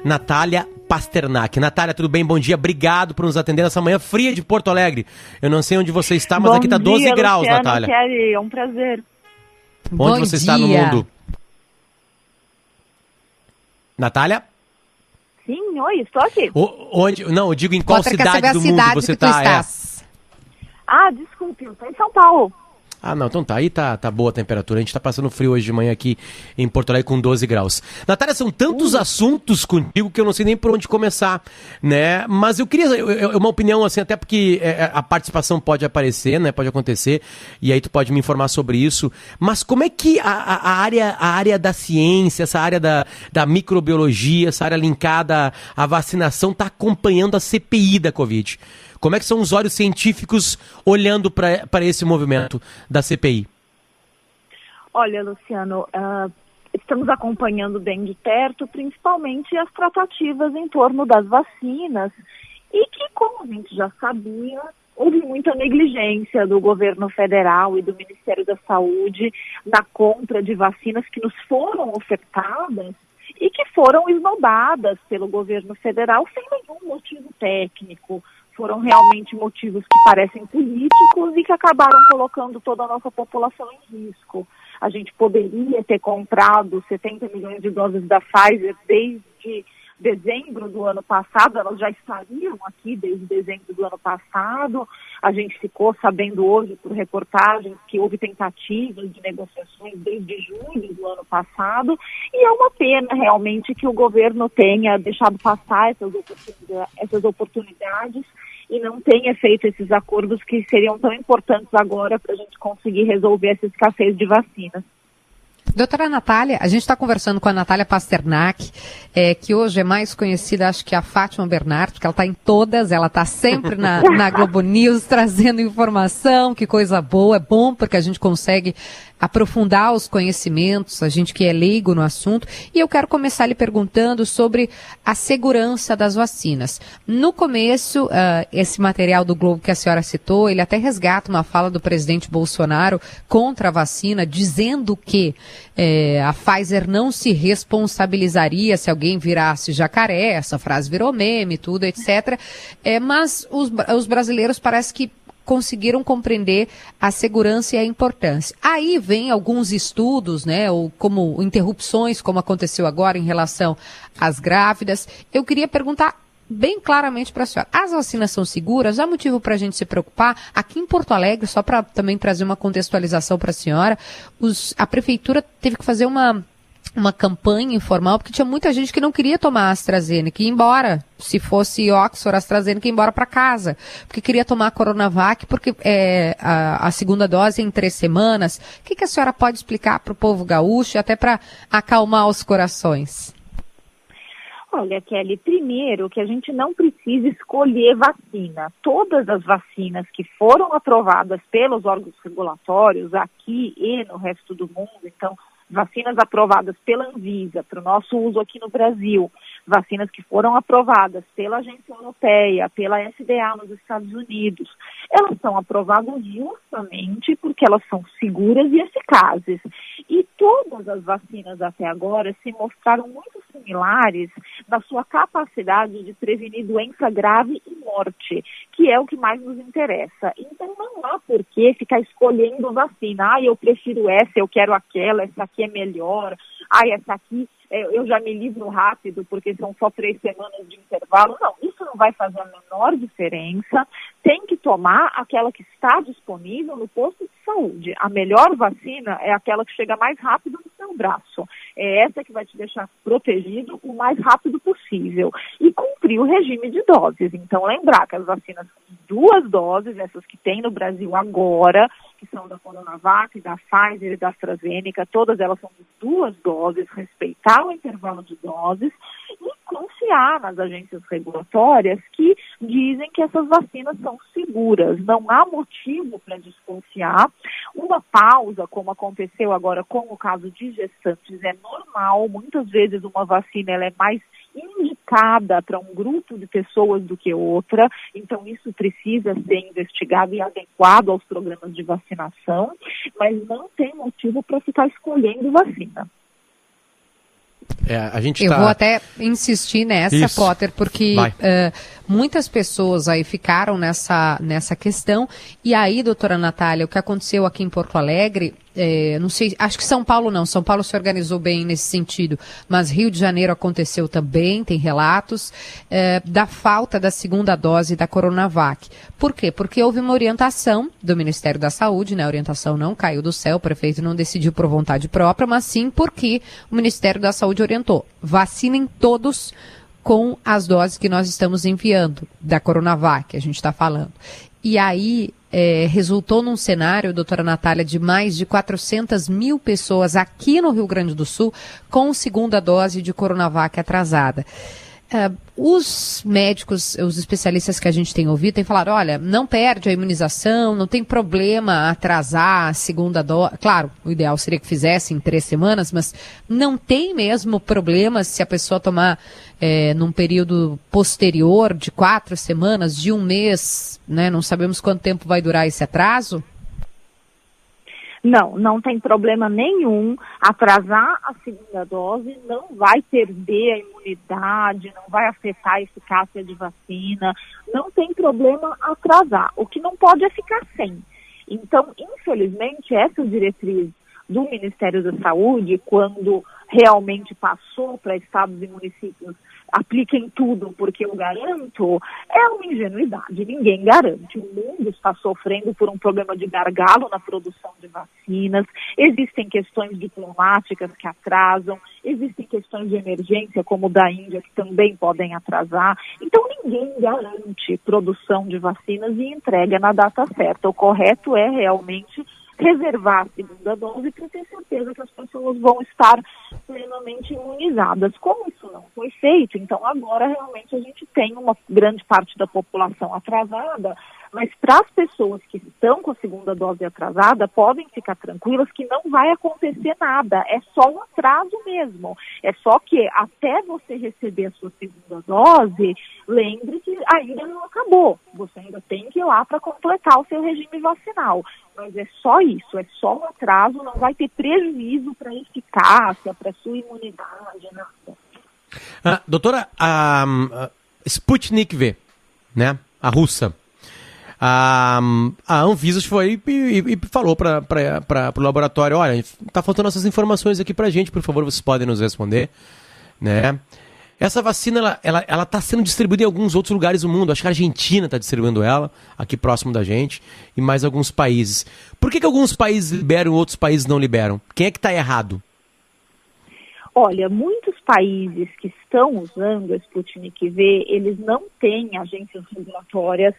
Natália Pasternak. Natália, tudo bem? Bom dia. Obrigado por nos atender nessa manhã fria de Porto Alegre. Eu não sei onde você está, mas aqui tá 12 graus, Luciano, Natália. Kelly, é um prazer. Onde você está no mundo? Natália? Sim, oi, estou aqui. Não, eu digo em qual cidade do mundo você está. Desculpe, eu estou em São Paulo. Não, então tá. Aí tá boa a temperatura. A gente tá passando frio hoje de manhã aqui em Porto Alegre com 12 graus. Natália, são tantos assuntos contigo que eu não sei nem por onde começar, né? Mas eu queria uma opinião, assim, até porque a participação pode aparecer, né? Pode acontecer, e aí tu pode me informar sobre isso. Mas como é que a área da ciência, essa área da microbiologia, essa área linkada à vacinação tá acompanhando a CPI da Covid? Como é que são os olhos científicos olhando para esse movimento da CPI? Olha, Luciano, estamos acompanhando bem de perto, principalmente as tratativas em torno das vacinas, e que, como a gente já sabia, houve muita negligência do governo federal e do Ministério da Saúde na compra de vacinas que nos foram ofertadas e que foram esnobadas pelo governo federal sem nenhum motivo técnico. Foram realmente motivos que parecem políticos e que acabaram colocando toda a nossa população em risco. A gente poderia ter comprado 70 milhões de doses da Pfizer desde dezembro do ano passado, elas já estariam aqui desde dezembro do ano passado. A gente ficou sabendo hoje por reportagens que houve tentativas de negociações desde julho do ano passado, e é uma pena realmente que o governo tenha deixado passar essas oportunidades e não tenha feito esses acordos que seriam tão importantes agora para a gente conseguir resolver essa escassez de vacinas. Doutora Natália, a gente está conversando com a Natália Pasternak, que hoje é mais conhecida, acho que a Fátima Bernardo, porque ela está em todas, ela está sempre na Globo News trazendo informação, que coisa boa, é bom porque a gente consegue aprofundar os conhecimentos, a gente que é leigo no assunto, e eu quero começar lhe perguntando sobre a segurança das vacinas. No começo, esse material do Globo que a senhora citou, ele até resgata uma fala do presidente Bolsonaro contra a vacina, dizendo que a Pfizer não se responsabilizaria se alguém virasse jacaré, essa frase virou meme, tudo, etc. Mas os brasileiros parece que conseguiram compreender a segurança e a importância. Aí vem alguns estudos, né, ou como interrupções, como aconteceu agora em relação às grávidas. Eu queria perguntar bem claramente para a senhora, as vacinas são seguras? Há motivo para a gente se preocupar? Aqui em Porto Alegre, só para também trazer uma contextualização para a senhora, a prefeitura teve que fazer uma campanha informal, porque tinha muita gente que não queria tomar a AstraZeneca, ia embora, se fosse Oxford, AstraZeneca, ia embora para casa, porque queria tomar a Coronavac, porque a segunda dose é em 3 semanas. O que a senhora pode explicar para o povo gaúcho, até para acalmar os corações? Olha, Kelly, primeiro que a gente não precisa escolher vacina. Todas as vacinas que foram aprovadas pelos órgãos regulatórios aqui e no resto do mundo, então, vacinas aprovadas pela Anvisa para o nosso uso aqui no Brasil, vacinas que foram aprovadas pela Agência Europeia, pela FDA nos Estados Unidos, elas são aprovadas justamente porque elas são seguras e eficazes. E todas as vacinas até agora se mostraram muito similares na sua capacidade de prevenir doença grave e morte, que é o que mais nos interessa. Então não há por que ficar escolhendo vacina. Eu prefiro essa, eu quero aquela, essa aqui é melhor. Essa aqui eu já me livro rápido porque são só 3 semanas de intervalo. Não, isso não vai fazer a menor diferença. Tem que tomar aquela que está disponível no posto de saúde. A melhor vacina é aquela que chega mais rápido no seu braço. É essa que vai te deixar protegido o mais rápido possível. E cumprir o regime de doses. Então, lembrar que as vacinas são 2 doses, essas que tem no Brasil agora, que são da Coronavac, da Pfizer e da AstraZeneca, todas elas são de 2 doses, respeitar o intervalo de doses e confiar nas agências regulatórias que dizem que essas vacinas são seguras. Não há motivo para desconfiar. Uma pausa, como aconteceu agora com o caso de gestantes, é normal. Muitas vezes uma vacina ela é mais indicada para um grupo de pessoas do que outra, então isso precisa ser investigado e adequado aos programas de vacinação, mas não tem motivo para ficar escolhendo vacina. Eu vou até insistir nessa, Potter, porque muitas pessoas aí ficaram nessa questão. E aí, doutora Natália, o que aconteceu aqui em Porto Alegre, não sei, acho que São Paulo não, São Paulo se organizou bem nesse sentido, mas Rio de Janeiro aconteceu também, tem relatos da falta da segunda dose da Coronavac. Por quê? Porque houve uma orientação do Ministério da Saúde, né? A orientação não caiu do céu, o prefeito não decidiu por vontade própria, mas sim porque o Ministério da Saúde orientou: vacinem todos com as doses que nós estamos enviando, da Coronavac, que a gente está falando. E aí resultou num cenário, doutora Natália, de mais de 400 mil pessoas aqui no Rio Grande do Sul com segunda dose de Coronavac atrasada. Os médicos, os especialistas que a gente tem ouvido, têm falado: olha, não perde a imunização, não tem problema atrasar a segunda dose. Claro, o ideal seria que fizesse em 3 semanas, mas não tem mesmo problema se a pessoa tomar num período posterior de 4 semanas, de 1 mês, né? Não sabemos quanto tempo vai durar esse atraso. Não tem problema nenhum. Atrasar a segunda dose não vai perder a imunidade, não vai afetar a eficácia de vacina, não tem problema atrasar. O que não pode é ficar sem. Então, infelizmente, essa diretriz do Ministério da Saúde, quando realmente passou para estados e municípios, apliquem tudo porque eu garanto, é uma ingenuidade, ninguém garante. O mundo está sofrendo por um problema de gargalo na produção de vacinas, existem questões diplomáticas que atrasam, existem questões de emergência como da Índia que também podem atrasar, então ninguém garante produção de vacinas e entrega na data certa. O correto é realmente reservar a segunda dose para ter certeza que as pessoas vão estar plenamente imunizadas. Como isso não foi feito, então agora realmente a gente tem uma grande parte da população atrasada, mas para as pessoas que estão com a segunda dose atrasada, podem ficar tranquilas que não vai acontecer nada, é só um atraso mesmo. É só que até você receber a sua segunda dose, lembre que ainda não acabou, você ainda tem que ir lá para completar o seu regime vacinal. Mas é só isso, é só um atraso, não vai ter prejuízo para a eficácia, para a sua imunidade, nada. Doutora, a Sputnik V, né, a russa, a Anvisa foi e falou para o laboratório: olha, está faltando essas informações aqui para a gente, por favor, vocês podem nos responder, né? Essa vacina, ela está sendo distribuída em alguns outros lugares do mundo. Acho que a Argentina está distribuindo ela, aqui próximo da gente, e mais alguns países. Por que alguns países liberam e outros países não liberam? Quem é que está errado? Olha, muitos países que estão usando a Sputnik V, eles não têm agências regulatórias,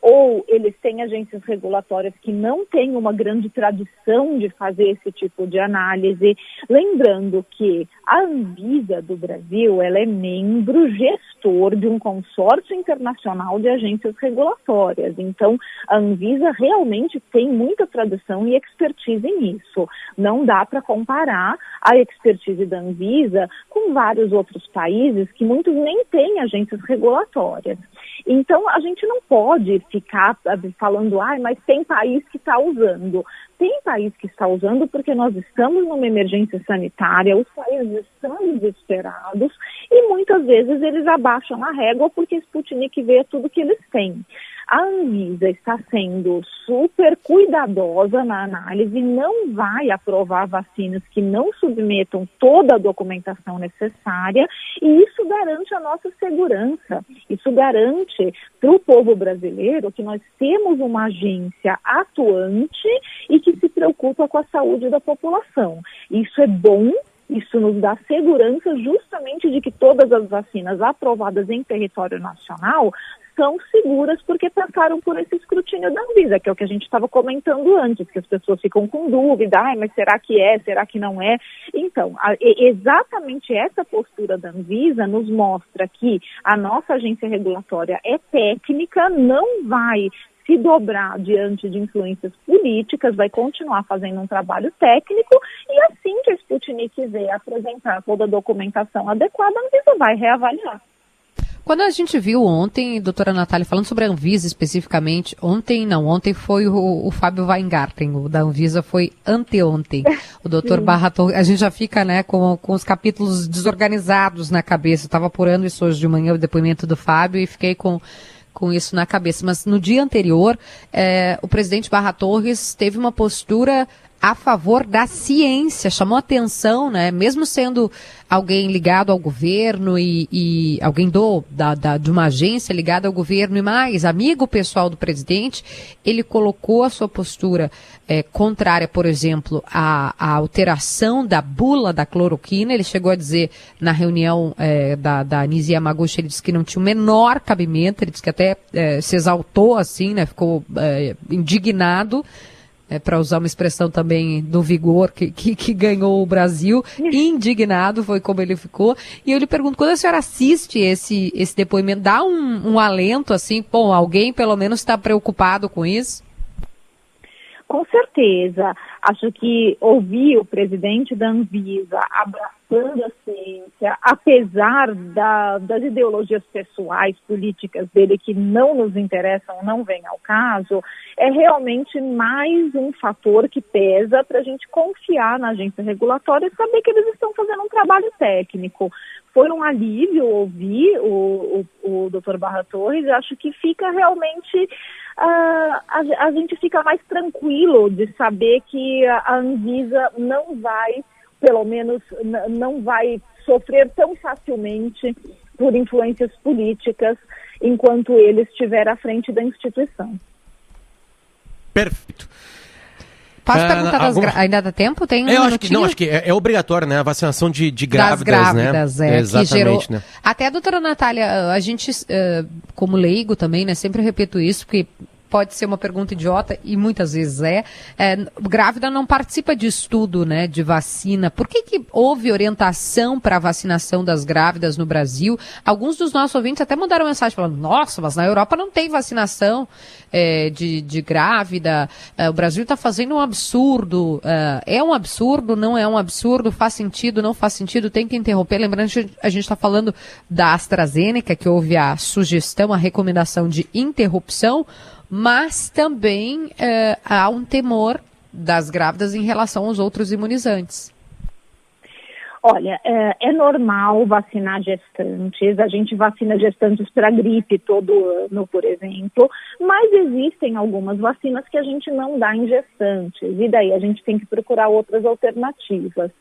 ou eles têm agências regulatórias que não têm uma grande tradição de fazer esse tipo de análise. Lembrando que a Anvisa do Brasil, ela é membro gestor de um consórcio internacional de agências regulatórias. Então, a Anvisa realmente tem muita tradição e expertise nisso. Não dá para comparar a expertise da Anvisa com vários outros países que muitos nem têm agências regulatórias. Então, a gente não pode ficar falando: mas tem país que está usando. Tem país que está usando porque nós estamos numa emergência sanitária, os países estão desesperados e muitas vezes eles abaixam a régua porque Sputnik V é tudo que eles têm. A Anvisa está sendo super cuidadosa na análise, não vai aprovar vacinas que não submetam toda a documentação necessária, e isso garante a nossa segurança. Isso garante para o povo brasileiro que nós temos uma agência atuante e que se preocupa com a saúde da população. Isso é bom. Isso nos dá segurança justamente de que todas as vacinas aprovadas em território nacional são seguras porque passaram por esse escrutínio da Anvisa, que é o que a gente estava comentando antes, que as pessoas ficam com dúvida: mas será que é, será que não é? Então, exatamente essa postura da Anvisa nos mostra que a nossa agência regulatória é técnica, não vai se dobrar diante de influências políticas, vai continuar fazendo um trabalho técnico, e assim que a Sputnik V apresentar toda a documentação adequada, a Anvisa vai reavaliar. Quando a gente viu ontem, doutora Natália, falando sobre a Anvisa especificamente, ontem foi o Fábio Weingarten, o da Anvisa foi anteontem. O doutor Barra Torres, a gente já fica, né, com os capítulos desorganizados na cabeça. Eu estava apurando isso hoje de manhã, o depoimento do Fábio, e fiquei com isso na cabeça. Mas no dia anterior, o presidente Barra Torres teve uma postura a favor da ciência, chamou atenção, né? Mesmo sendo alguém ligado ao governo e alguém de uma agência ligada ao governo e mais amigo pessoal do presidente, ele colocou a sua postura contrária, por exemplo, à alteração da bula da cloroquina. Ele chegou a dizer na reunião da Nisi Yamaguchi, ele disse que não tinha o menor cabimento, ele disse que até se exaltou assim, né? Ficou indignado, para usar uma expressão também do vigor que ganhou o Brasil, indignado foi como ele ficou. E eu lhe pergunto, quando a senhora assiste esse depoimento, dá um alento assim, bom, alguém pelo menos está preocupado com isso? Com certeza. Acho que ouvir o presidente da Anvisa abraçando a ciência, apesar das ideologias pessoais, políticas dele que não nos interessam, não vem ao caso, é realmente mais um fator que pesa para a gente confiar na agência regulatória e saber que eles estão fazendo um trabalho técnico. Foi um alívio ouvir o Dr. Barra Torres. Acho que fica realmente... a gente fica mais tranquilo de saber que a Anvisa não vai, pelo menos, não vai sofrer tão facilmente por influências políticas enquanto ele estiver à frente da instituição. Perfeito. Posso perguntar ainda dá tempo? Tem acho que é obrigatório, né? A vacinação de grávidas, das grávidas, né? Exatamente, que gerou... né? Até a doutora Natália, a gente, como leigo também, né? Sempre repito isso, porque pode ser uma pergunta idiota, e muitas vezes grávida não participa de estudo, né, de vacina. Por que houve orientação para a vacinação das grávidas no Brasil? Alguns dos nossos ouvintes até mandaram mensagem falando, nossa, mas na Europa não tem vacinação de grávida, o Brasil está fazendo um absurdo. É um absurdo, não é um absurdo, faz sentido, não faz sentido, tem que interromper. Lembrando que a gente está falando da AstraZeneca, que houve a sugestão, a recomendação de interrupção, mas também há um temor das grávidas em relação aos outros imunizantes. Olha, é normal vacinar gestantes, a gente vacina gestantes para gripe todo ano, por exemplo, mas existem algumas vacinas que a gente não dá em gestantes, e daí a gente tem que procurar outras alternativas.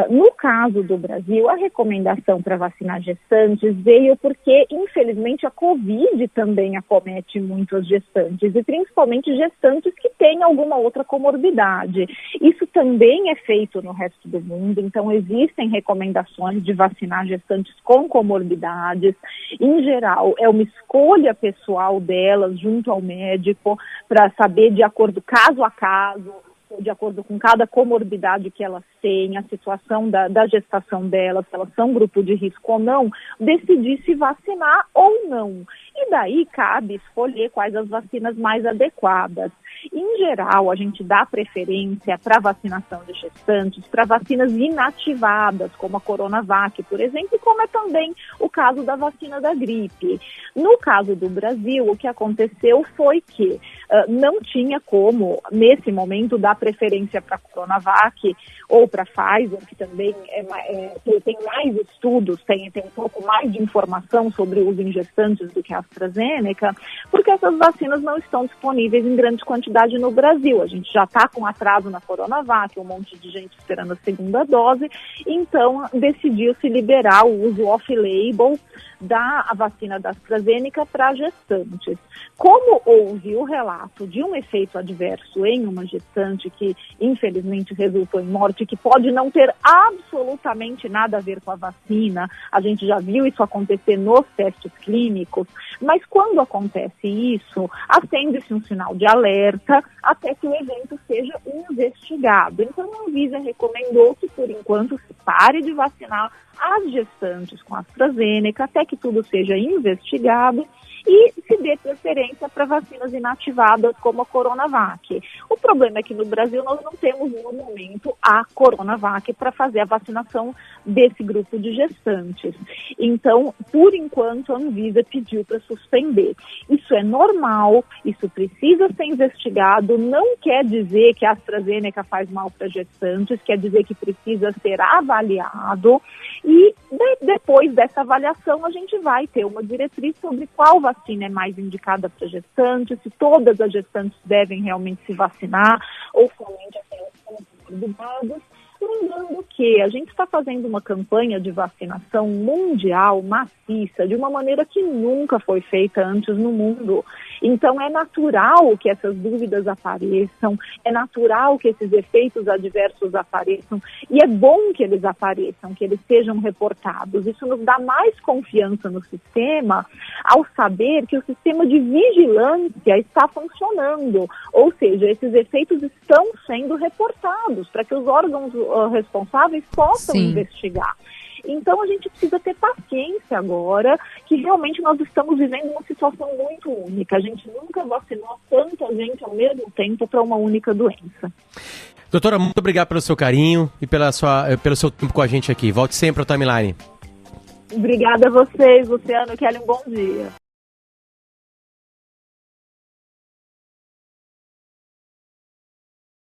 No caso do Brasil, a recomendação para vacinar gestantes veio porque, infelizmente, a Covid também acomete muito as gestantes, e principalmente gestantes que têm alguma outra comorbidade. Isso também é feito no resto do mundo, então existem recomendações de vacinar gestantes com comorbidades. Em geral, é uma escolha pessoal delas junto ao médico para saber de acordo caso a caso, de acordo com cada comorbidade que elas têm, a situação da gestação delas, se elas são grupo de risco ou não, decidir se vacinar ou não. E daí cabe escolher quais as vacinas mais adequadas. Em geral, a gente dá preferência para vacinação de gestantes, para vacinas inativadas, como a Coronavac, por exemplo, e como é também o caso da vacina da gripe. No caso do Brasil, o que aconteceu foi que não tinha como, nesse momento, dar preferência para a Coronavac ou para a Pfizer, que também tem mais estudos, tem um pouco mais de informação sobre o uso em gestantes do que a AstraZeneca, porque essas vacinas não estão disponíveis em grande quantidade no Brasil. A gente já está com atraso na Coronavac, um monte de gente esperando a segunda dose, então decidiu-se liberar o uso off-label da vacina da AstraZeneca para gestantes. Como houve o relato de um efeito adverso em uma gestante que infelizmente resultou em morte, que pode não ter absolutamente nada a ver com a vacina, a gente já viu isso acontecer nos testes clínicos, mas quando acontece isso, acende-se um sinal de alerta até que o evento seja investigado. Então a Anvisa recomendou que por enquanto se pare de vacinar as gestantes com a AstraZeneca até que tudo seja investigado, e se dê preferência para vacinas inativadas como a Coronavac. O problema é que no Brasil nós não temos no momento a Coronavac para fazer a vacinação desse grupo de gestantes. Então, por enquanto, a Anvisa pediu para suspender. Isso é normal, isso precisa ser investigado, não quer dizer que a AstraZeneca faz mal para gestantes, quer dizer que precisa ser avaliado e depois dessa avaliação a gente vai ter uma diretriz sobre qual vacina é mais indicada para gestantes, se todas as gestantes devem realmente se vacinar ou somente aquelas que são coordenadas. Lembrando que a gente está fazendo uma campanha de vacinação mundial, maciça, de uma maneira que nunca foi feita antes no mundo. Então é natural que essas dúvidas apareçam, é natural que esses efeitos adversos apareçam e é bom que eles apareçam, que eles sejam reportados. Isso nos dá mais confiança no sistema ao saber que o sistema de vigilância está funcionando, ou seja, esses efeitos estão sendo reportados para que os órgãos responsáveis possam investigar. Então a gente precisa ter paciência agora, que realmente nós estamos vivendo uma situação muito única. A gente nunca vacinou tanta gente ao mesmo tempo para uma única doença. Doutora, muito obrigado pelo seu carinho e pelo seu tempo com a gente aqui. Volte sempre ao Timeline. Obrigada a vocês, Luciano, Kelly, um bom dia.